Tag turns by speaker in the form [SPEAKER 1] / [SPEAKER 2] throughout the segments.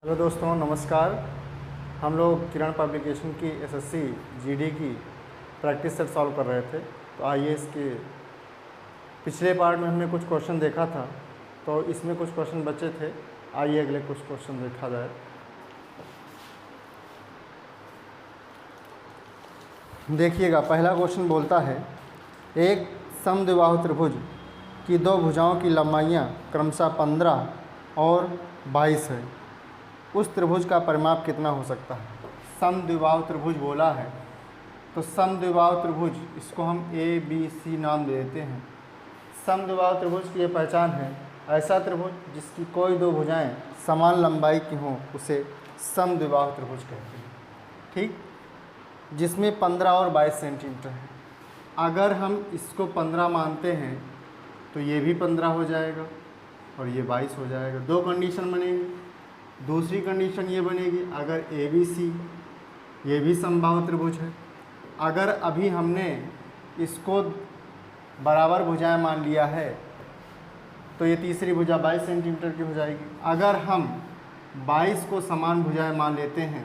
[SPEAKER 1] Hello दोस्तों, नमस्कार। हम लोग किरण पब्लिकेशन की एसएससी जीडी की प्रैक्टिस सेट सॉल्व कर रहे थे। तो आइए इसके पिछले पार्ट में हमने कुछ क्वेश्चन देखा था, तो इसमें कुछ क्वेश्चन बचे थे। आइए अगले कुछ क्वेश्चन देखा जाए। देखिएगा, पहला क्वेश्चन बोलता है एक समद्विबाहु त्रिभुज की दो भुजाओं की लंबाइयाँ क्रमशः 15 और 22 है। उस त्रिभुज का परिमाप कितना हो सकता है। समद्विबाहु त्रिभुज बोला है, तो समद्विबाहु त्रिभुज इसको हम ए बी सी नाम दे देते हैं। समद्विबाहु त्रिभुज की ये पहचान है, ऐसा त्रिभुज जिसकी कोई दो भुजाएं समान लंबाई की हों उसे समद्विबाहु त्रिभुज कहते हैं। ठीक, जिसमें 15 और 22 सेंटीमीटर है। अगर हम इसको 15 मानते हैं तो ये भी 15 हो जाएगा और ये 22 हो जाएगा। दो कंडीशन बनेंगी। दूसरी कंडीशन ये बनेगी, अगर ए बी सी ये भी समबाहु त्रिभुज है। अगर अभी हमने इसको बराबर भुजाएं मान लिया है तो ये तीसरी भुजा 22 सेंटीमीटर की हो जाएगी। अगर हम 22 को समान भुजाएं मान लेते हैं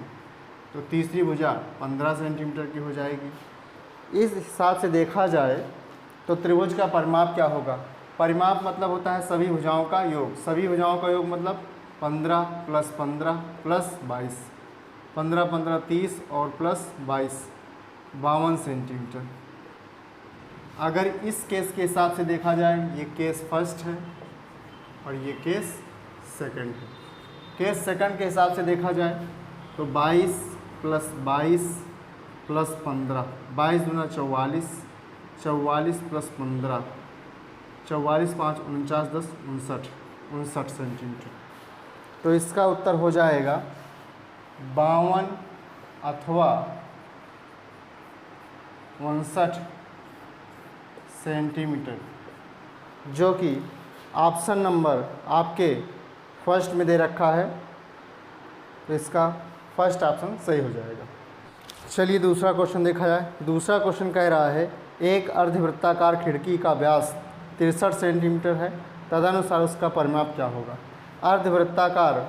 [SPEAKER 1] तो तीसरी भुजा 15 सेंटीमीटर की हो जाएगी। इस हिसाब से देखा जाए तो त्रिभुज का परिमाप क्या होगा। परिमाप मतलब होता है सभी भुजाओं का योग। सभी भुजाओं का योग मतलब 15 + 15 + 22, 15 15 30 और प्लस 22 52 सेंटीमीटर। अगर इस केस के हिसाब से देखा जाए, ये केस फर्स्ट है और ये केस सेकंड है। केस सेकंड के हिसाब से देखा जाए तो 22 + 22 + 15, 22 दूना 44, 44 + 15, 44 5 49 10 59 सेंटीमीटर। तो इसका उत्तर हो जाएगा 52 अथवा 59 सेंटीमीटर, जो कि ऑप्शन नंबर आपके फर्स्ट में दे रखा है। तो इसका फर्स्ट ऑप्शन सही हो जाएगा। चलिए दूसरा क्वेश्चन देखा जाए। दूसरा क्वेश्चन कह रहा है एक अर्धवृत्ताकार खिड़की का व्यास 63 सेंटीमीटर है, तदनुसार उसका परिमाप क्या होगा। अर्धवृत्ताकार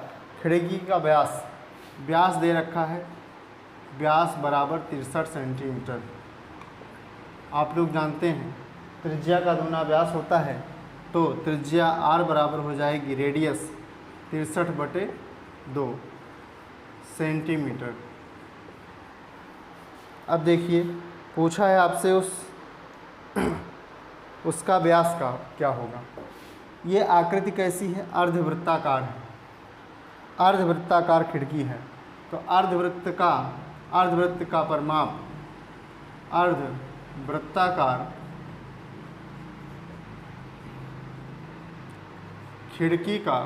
[SPEAKER 1] खिड़की का व्यास दे रखा है, व्यास बराबर 63 सेंटीमीटर। आप लोग जानते हैं त्रिज्या का दूना व्यास होता है, तो त्रिज्या r बराबर हो जाएगी रेडियस 63/2 सेंटीमीटर। अब देखिए, पूछा है आपसे उसका व्यास का क्या होगा। ये आकृति कैसी है, अर्धवृत्ताकार है, अर्धवृत्ताकार खिड़की है। तो अर्धवृत्त का परिमाप, अर्धवृत्ताकार खिड़की का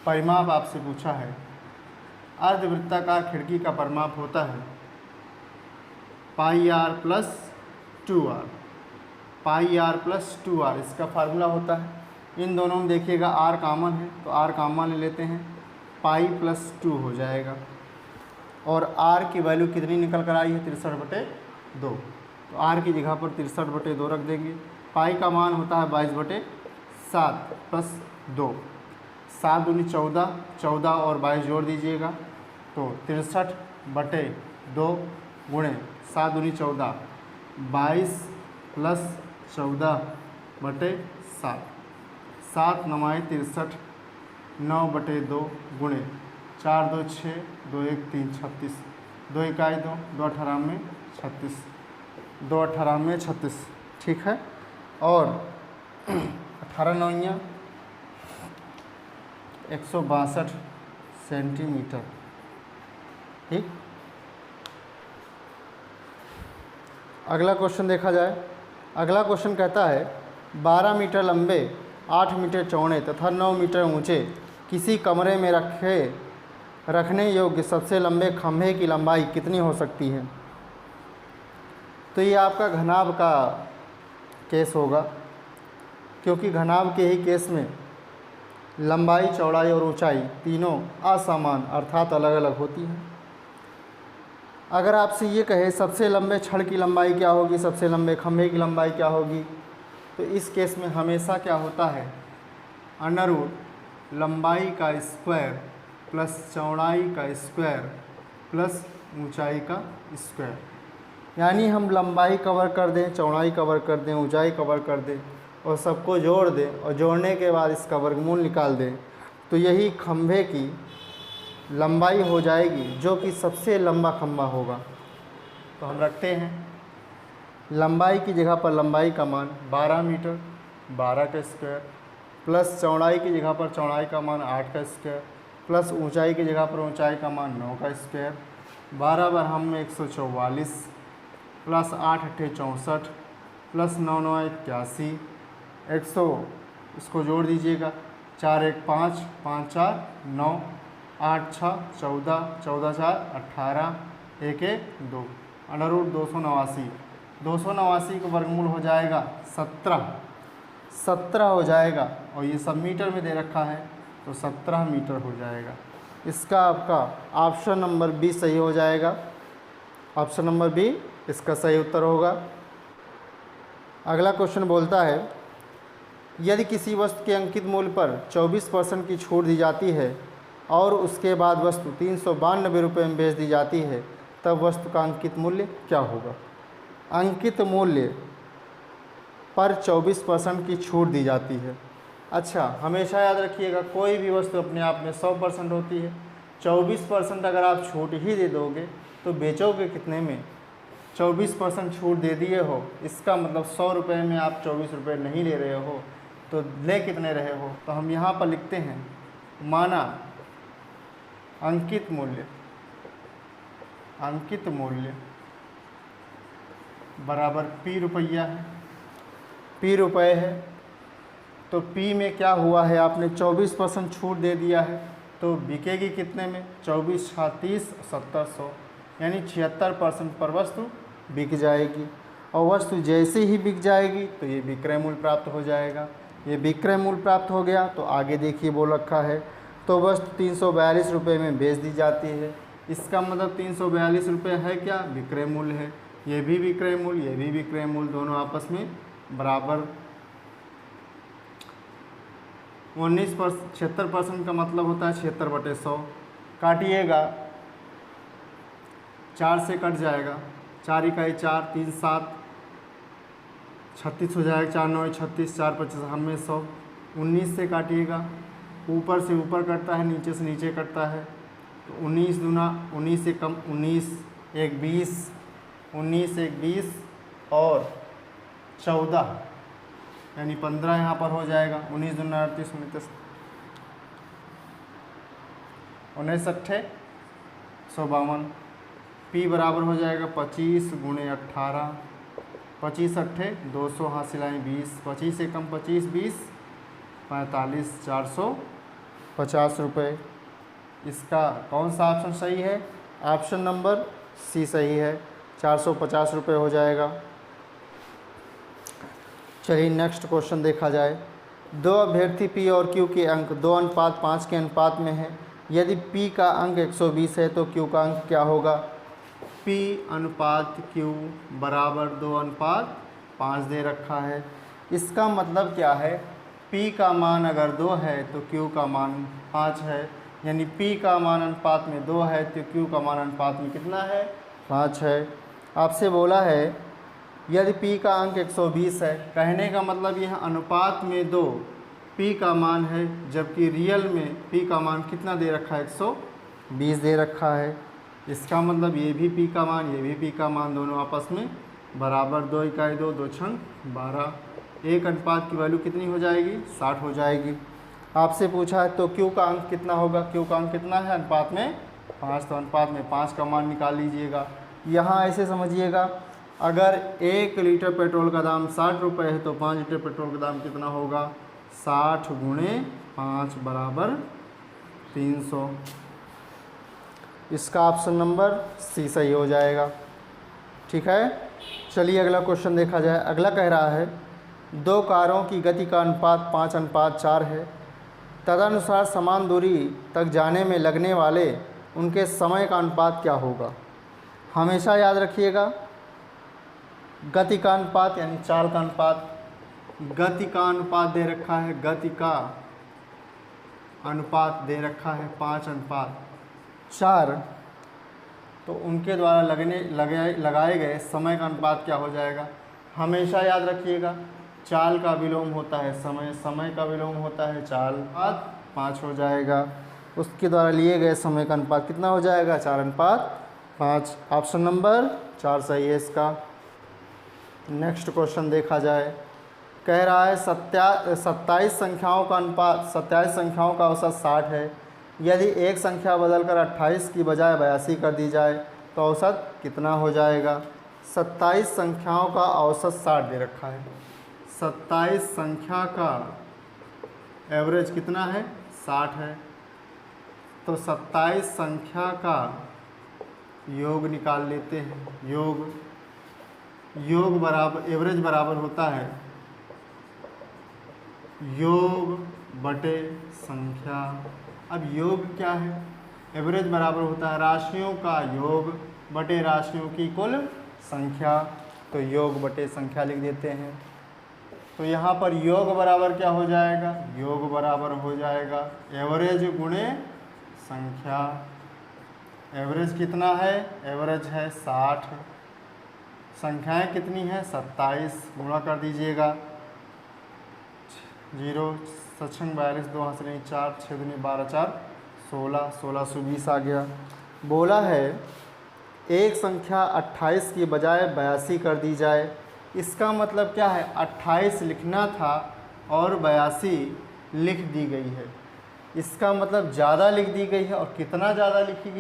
[SPEAKER 1] परिमाप आपसे पूछा है। अर्धवृत्ताकार खिड़की का परिमाप होता है πr + 2r, πr + 2r इसका फार्मूला होता है। इन दोनों में देखिएगा r कॉमन है, तो r कॉमन ले लेते हैं, पाई + 2 हो जाएगा। और r की वैल्यू कितनी निकल कर आई है, 63/2। तो r की जगह पर 63/2 रख देंगे। पाई का मान होता है 22/7 + 2, 7 दूनी 14, 14 और 22 जोड़ दीजिएगा तो 63/2 गुणे 7 दूनी 14, 22 + 14/7, 7 9 63, 9/2 गुणे 4 2 6, 2 1 3 36, 2 1 2, 2 18 में 36, 2 18 में 36, ठीक है। और 18 9 162 सेंटीमीटर, ठीक। अगला क्वेश्चन देखा जाए। अगला क्वेश्चन कहता है 12 मीटर लंबे, 8 मीटर चौड़े तथा 9 मीटर ऊंचे किसी कमरे में रखने योग्य सबसे लंबे खंभे की लंबाई कितनी हो सकती है। तो ये आपका घनाभ का केस होगा, क्योंकि घनाभ के ही केस में लंबाई, चौड़ाई और ऊंचाई तीनों असमान अर्थात अलग अलग होती हैं। अगर आपसे ये कहे सबसे लंबे छड़ की लंबाई क्या होगी, सबसे लंबे खंभे की लंबाई क्या होगी, तो इस केस में हमेशा क्या होता है, अंडर रूट लंबाई का स्क्वायर प्लस चौड़ाई का स्क्वायर प्लस ऊंचाई का स्क्वायर। यानी हम लंबाई कवर कर दें, चौड़ाई कवर कर दें, ऊंचाई कवर कर दें और सबको जोड़ दें और जोड़ने के बाद इसका वर्गमूल निकाल दें, तो यही खंभे की लंबाई हो जाएगी, जो कि सबसे लंबा खंभा होगा। तो हम रखते हैं लंबाई की जगह पर लंबाई का मान 12 मीटर, 12 का स्क्वायर, प्लस चौड़ाई की जगह पर चौड़ाई का मान 8 का स्क्वायर, प्लस ऊंचाई की जगह पर ऊंचाई का मान 9 का स्क्वायर। 12 बार हम में 144, प्लस 8 अट्ठे 64, प्लस 9 9 81, 100 इसको जोड़ दीजिएगा, 4 1 5, 5 4 9, 8 6 14, 14 4 18, 1 1 2, अंडर रूट 289। 289 का वर्गमूल हो जाएगा 17 हो जाएगा, और ये सब मीटर में दे रखा है तो 17 मीटर हो जाएगा। इसका आपका ऑप्शन नंबर बी सही हो जाएगा। ऑप्शन नंबर बी इसका सही उत्तर होगा। अगला क्वेश्चन बोलता है, यदि किसी वस्तु के अंकित मूल्य पर 24% की छूट दी जाती है और उसके बाद वस्तु 392 रुपये में बेच दी जाती है, तब वस्तु का अंकित मूल्य क्या होगा। अंकित मूल्य पर 24% की छूट दी जाती है। अच्छा, हमेशा याद रखिएगा, कोई भी वस्तु अपने आप में 100% होती है। 24% अगर आप छूट ही दे दोगे तो बेचोगे कितने में। 24% छूट दे दिए हो, इसका मतलब 100 रुपये में आप 24 रुपये नहीं ले रहे हो, तो ले कितने रहे हो। तो हम यहाँ पर लिखते हैं, माना अंकित मूल्य बराबर पी रुपया है, पी रुपये है, तो पी में क्या हुआ है, आपने 24% छूट दे दिया है, तो बिकेगी कितने में, 24 6 30 700, यानी 76% पर वस्तु बिक जाएगी। और वस्तु जैसे ही बिक जाएगी तो ये विक्रय मूल्य प्राप्त हो जाएगा। ये विक्रय मूल्य प्राप्त हो गया तो आगे देखिए बोल रखा है, तो वस्तु 342 रुपये में बेच दी जाती है। इसका मतलब 342 रुपये है क्या, विक्रय मूल्य है। ये भी विक्रय मूल्य, ये भी विक्रय मूल्य, दोनों आपस में बराबर। 76% का मतलब होता है 76/100। काटिएगा, 4 से कट जाएगा, 4 इकाई 4 3 7, 36 हो जाएगा, 4 9 36, 4 25 हम में 100। 19 से काटिएगा, ऊपर से ऊपर कटता है, नीचे से नीचे कटता है, तो 19 दूना 19 से कम 19, 1 20, 19 1 20 और 14 यानी 15 यहाँ पर हो जाएगा। 19 दूना 38, 19 अट्ठे 152, पी बराबर हो जाएगा 25 × 18, 25 अट्ठे 200, हासिल आए 20, 25 से कम 25 20 45, 450 रुपये। इसका कौन सा ऑप्शन सही है, ऑप्शन नंबर सी सही है, 450 रुपये हो जाएगा। चलिए नेक्स्ट क्वेश्चन देखा जाए। दो अभ्यर्थी पी और क्यू के अंक 2:5 के अनुपात में है। यदि पी का अंक 120 है तो क्यू का अंक क्या होगा। पी अनुपात क्यू बराबर 2:5 दे रखा है। इसका मतलब क्या है, पी का मान अगर 2 है तो क्यू का मान 5 है, यानी पी का मान अनुपात में 2 है तो क्यू का मान अनुपात में कितना है, 5 है। आपसे बोला है यदि p का अंक 120 है, कहने का मतलब यह अनुपात में 2 p का मान है, जबकि रियल में p का मान कितना दे रखा है, 120 दे रखा है। इसका मतलब ये भी p का मान, ये भी p का मान, दोनों आपस में बराबर। 2 इकाई 2, 2 छंग 12। एक अनुपात की वैल्यू कितनी हो जाएगी, 60 हो जाएगी। आपसे पूछा है तो q का अंक कितना होगा, q का अंक कितना है अनुपात में 5, तो अनुपात में 5 का मान निकाल लीजिएगा। यहाँ ऐसे समझिएगा, अगर 1 लीटर पेट्रोल का दाम 60 रुपये है तो 5 लीटर पेट्रोल का दाम कितना होगा, 60 × 5 बराबर 300। इसका ऑप्शन नंबर सी सही हो जाएगा। ठीक है, चलिए अगला क्वेश्चन देखा जाए। अगला कह रहा है 2 कारों की गति का अनुपात 5:4 है, तदनुसार समान दूरी तक जाने में लगने वाले उनके समय का अनुपात क्या होगा। हमेशा याद रखिएगा, गति का अनुपात यानी चाल का अनुपात, गति का अनुपात दे रखा है, गति का अनुपात दे रखा है 5:4, तो उनके द्वारा लगाए गए समय का अनुपात क्या हो जाएगा। हमेशा याद रखिएगा, चाल का विलोम होता है समय, समय का विलोम होता है चाल, 5 हो जाएगा। उसके द्वारा लिए गए समय का अनुपात कितना हो जाएगा, 4:5। ऑप्शन नंबर 4 सही है इसका। नेक्स्ट क्वेश्चन देखा जाए, कह रहा है 27 संख्याओं का अनुपात, 27 संख्याओं का औसत 60 है। यदि एक संख्या बदलकर 28 की बजाय 82 कर दी जाए तो औसत कितना हो जाएगा। 27 संख्याओं का औसत 60 दे रखा है। 27 संख्या का एवरेज कितना है, 60 है। तो 27 संख्या का योग निकाल लेते हैं। योग बराबर, एवरेज बराबर होता है योग बटे संख्या। अब योग क्या है, एवरेज बराबर होता है राशियों का योग बटे राशियों की कुल संख्या। तो योग बटे संख्या लिख देते हैं। तो यहाँ पर योग बराबर क्या हो जाएगा, योग बराबर हो जाएगा एवरेज गुणे संख्या। एवरेज कितना है, एवरेज है 60, संख्याएं कितनी हैं 27, गुणा कर दीजिएगा। 0 सक्षम 42, 2 हाथ से नहीं 4, 6 दूनी 12, 4 16, 1620 आ गया। बोला है एक संख्या 28 की बजाय 82 कर दी जाए। इसका मतलब क्या है, 28 लिखना था और 82 लिख दी गई है। इसका मतलब ज़्यादा लिख दी गई है। और कितना ज़्यादा लिखी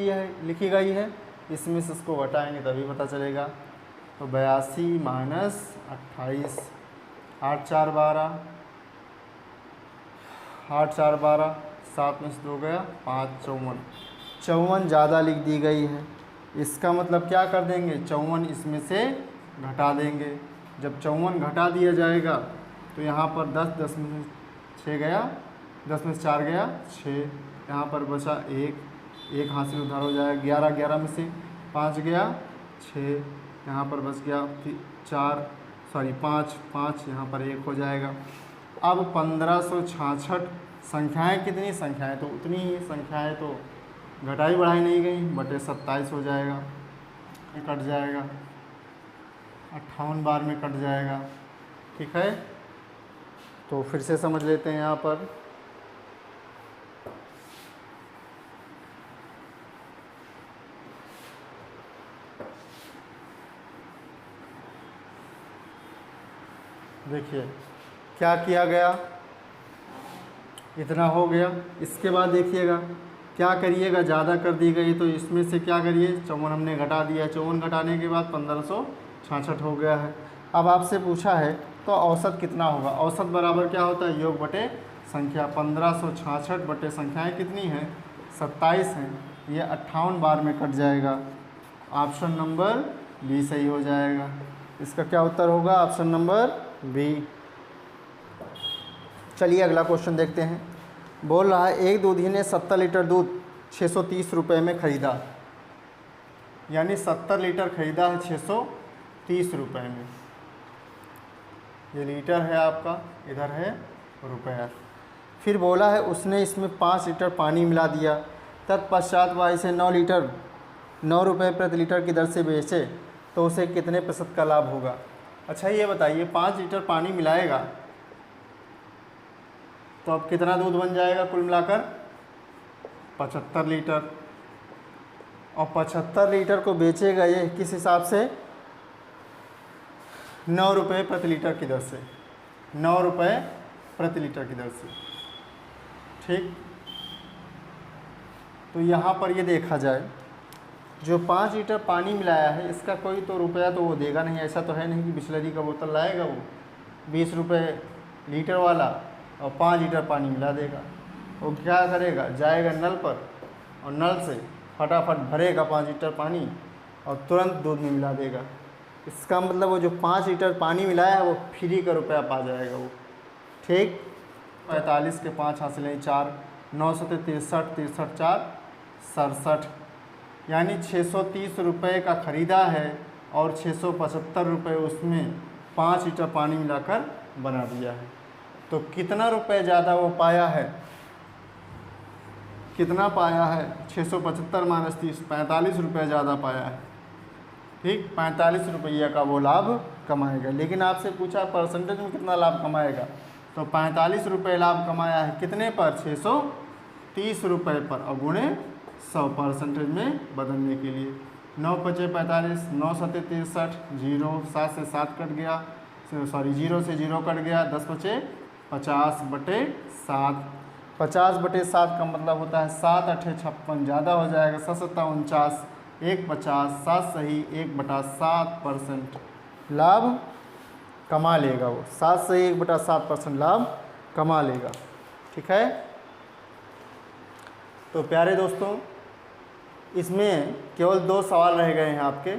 [SPEAKER 1] गई है इसमें से इसको घटाएंगे तभी पता चलेगा। तो 82 माइनस 28, 8 4 12, 8 4 12, 7 में से 2 गया 5, 54 ज़्यादा लिख दी गई है। इसका मतलब क्या कर देंगे, 54 इसमें से घटा देंगे। जब 54 घटा दिया जाएगा तो यहाँ पर 10, 10 में से 6 गया, 10 में से 4 गया 6, यहाँ पर बचा 1 हाथ से उधार हो जाएगा। 11, 11 में से 5 गया 6, यहाँ पर बच गया 5, यहाँ पर 1 हो जाएगा। अब 1566 संख्याएं कितनी, संख्याएं तो उतनी ही, संख्याएं तो घटाई बढ़ाई नहीं गई, बटे 27 हो जाएगा। ये कट जाएगा, 58 बार में कट जाएगा। ठीक है, तो फिर से समझ लेते हैं यहाँ पर। देखिए क्या किया गया, इतना हो गया। इसके बाद देखिएगा क्या करिएगा, ज़्यादा कर दी गई तो इसमें से क्या करिए, 54 हमने घटा दिया, 54 घटाने के बाद 1566 हो गया है। अब आपसे पूछा है तो औसत कितना होगा। औसत बराबर क्या होता है, योग बटे संख्या। 1566 बटे संख्याएँ कितनी हैं 27 हैं, ये 58 बार में कट जाएगा। ऑप्शन नंबर बी सही हो जाएगा। इसका क्या उत्तर होगा, ऑप्शन नंबर बी। चलिए अगला क्वेश्चन देखते हैं। बोल रहा है एक दूधी ने 70 लीटर दूध 630 रुपये में ख़रीदा, यानी 70 लीटर ख़रीदा है 630 रुपये में। ये लीटर है आपका, इधर है रुपया। फिर बोला है उसने इसमें 5 लीटर पानी मिला दिया, तत्पश्चात वह इसे 9 रुपये प्रति लीटर की दर से बेचे तो उसे कितने प्रतिशत का लाभ होगा। अच्छा ये बताइए, 5 लीटर पानी मिलाएगा तो अब कितना दूध बन जाएगा कुल मिलाकर 75 लीटर। और 75 लीटर को बेचेगा ये किस हिसाब से, 9 रुपये प्रति लीटर की दर से, 9 रुपये प्रति लीटर की दर से। ठीक, तो यहाँ पर ये देखा जाए जो 5 लीटर पानी मिलाया है इसका कोई तो रुपया तो वो देगा नहीं। ऐसा तो है नहीं कि बिस्लरी का बोतल लाएगा वो 20 रुपये लीटर वाला और 5 लीटर पानी मिला देगा। वो क्या करेगा, जाएगा नल पर और नल से फटाफट भरेगा 5 लीटर पानी और तुरंत दूध में मिला देगा। इसका मतलब वो जो 5 लीटर पानी मिलाया है वो फ्री का रुपया पा जाएगा वो। ठीक, 45 के 5 हासिल नहीं 4, 9 सौ 63, 63 4 67, यानी 630 रुपये का ख़रीदा है और 675 रुपये उसमें 5 लीटर पानी मिलाकर बना दिया है। तो कितना रुपए ज़्यादा वो पाया है, कितना पाया है 675 माइनस 30, 45 रुपये ज़्यादा पाया है। ठीक, 45 रुपये का वो लाभ कमाएगा। लेकिन आपसे पूछा परसेंटेज में कितना लाभ कमाएगा, तो 45 रुपये लाभ कमाया है कितने पर, 630 रुपये पर, और गुणे 100 परसेंटेज में बदलने के लिए। 9 पचे 45, 9 सत्ते 63, 0 7 से 7 कट गया, सॉरी 0 से 0 कट गया, 10 बचे 50 बटे 7। 50 बटे 7 का मतलब होता है 7 अठे 56, ज़्यादा हो जाएगा 7 सत्ता 49, 1 50, 7 सही 1/7% लाभ कमा लेगा वो। 7 सही 1/7% लाभ कमा लेगा। ठीक है, तो प्यारे दोस्तों इसमें केवल 2 सवाल रह गए हैं आपके,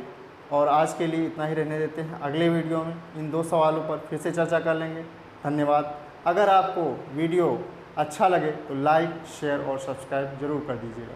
[SPEAKER 1] और आज के लिए इतना ही रहने देते हैं। अगले वीडियो में इन 2 सवालों पर फिर से चर्चा कर लेंगे। धन्यवाद। अगर आपको वीडियो अच्छा लगे तो लाइक, शेयर और सब्सक्राइब जरूर कर दीजिएगा।